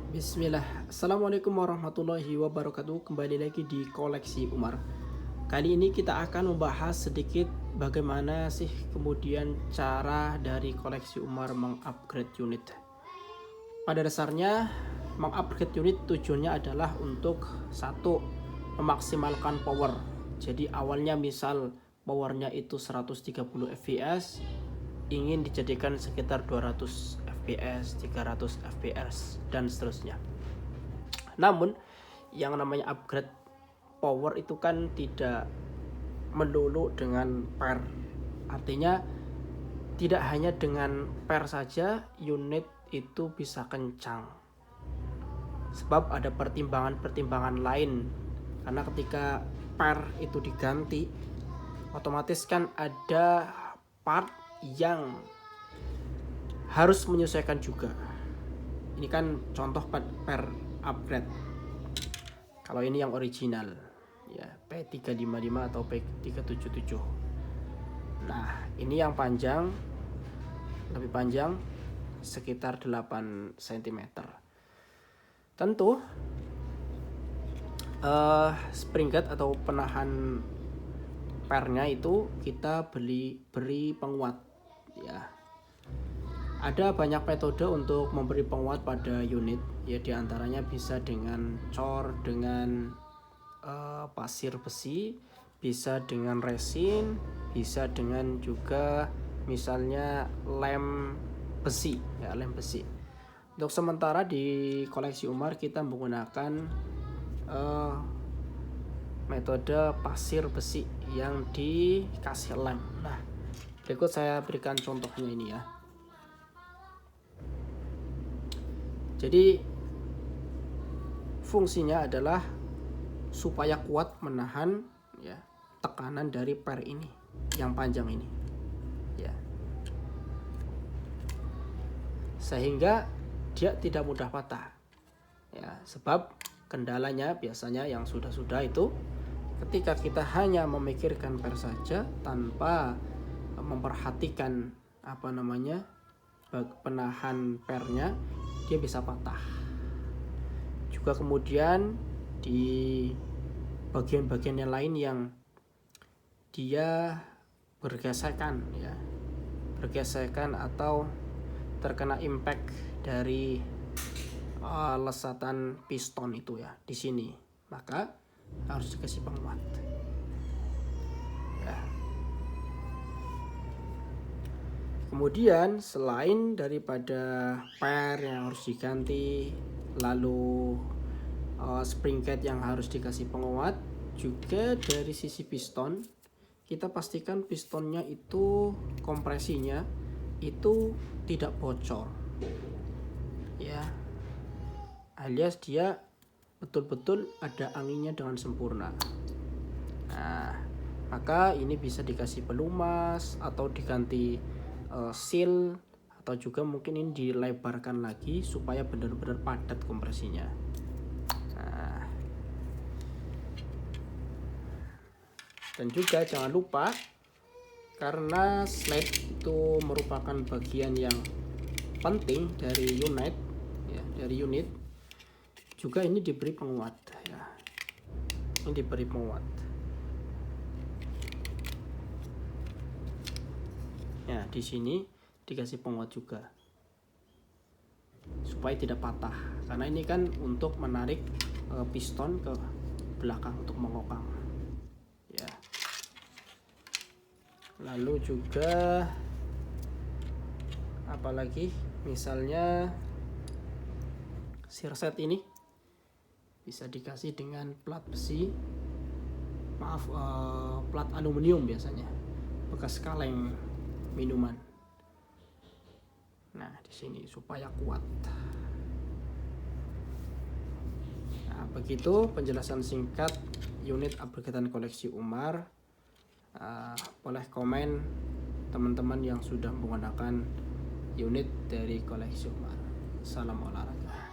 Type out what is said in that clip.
Bismillah. Assalamualaikum warahmatullahi wabarakatuh. Kembali lagi di Koleksi Umar. Kali ini kita akan membahas sedikit bagaimana sih kemudian cara dari Koleksi Umar mengupgrade unit. Pada dasarnya mengupgrade unit tujuannya adalah untuk satu, memaksimalkan power. Jadi awalnya misal powernya itu 130 fps, ingin dijadikan sekitar 200 fps, 300 fps dan seterusnya. Namun yang namanya upgrade power itu kan tidak melulu dengan per. Artinya tidak hanya dengan per saja unit itu bisa kencang. Sebab ada pertimbangan-pertimbangan lain. Karena ketika per itu diganti, otomatis kan ada part yang harus menyesuaikan juga. Ini kan contoh per upgrade. Kalau ini yang original ya, P355 atau P377. Nah, ini yang panjang, lebih panjang sekitar 8 cm. Tentu spring guard atau penahan pernya itu kita beri penguat ya. Ada banyak metode untuk memberi penguat pada unit ya, diantaranya bisa dengan cor, dengan pasir besi, bisa dengan resin, bisa dengan juga misalnya lem besi ya, lem besi. Untuk sementara di Koleksi Umar kita menggunakan metode pasir besi yang dikasih lem. Nah, berikut saya berikan contohnya ini ya. Jadi fungsinya adalah supaya kuat menahan ya tekanan dari per ini yang panjang ini ya, sehingga dia tidak mudah patah ya. Sebab kendalanya biasanya yang sudah itu ketika kita hanya memikirkan per saja tanpa memperhatikan penahan pernya, dia bisa patah. Juga kemudian di bagian-bagian yang lain yang dia bergesekan atau terkena impact dari lesatan piston itu ya di sini, maka harus dikasih penguat ya. Kemudian selain daripada per yang harus diganti, lalu spring guard yang harus dikasih penguat, juga dari sisi piston kita pastikan pistonnya itu kompresinya itu tidak bocor ya, alias dia betul-betul ada anginnya dengan sempurna. Nah, maka ini bisa dikasih pelumas atau diganti seal, atau juga mungkin ini dilebarkan lagi supaya benar-benar padat kompresinya. Nah, dan juga jangan lupa, karena slide itu merupakan bagian yang penting dari unit juga ini diberi penguat ya. Ini diberi penguat ya, di sini dikasih penguat juga supaya tidak patah, karena ini kan untuk menarik piston ke belakang untuk mengokang ya. Lalu juga apalagi misalnya sirset ini bisa dikasih dengan plat besi, plat aluminium biasanya, bekas kaleng minuman. Nah, di sini supaya kuat. Nah, begitu penjelasan singkat unit upgradean Koleksi Umar. Boleh komen teman-teman yang sudah menggunakan unit dari Koleksi Umar. Salam olahraga.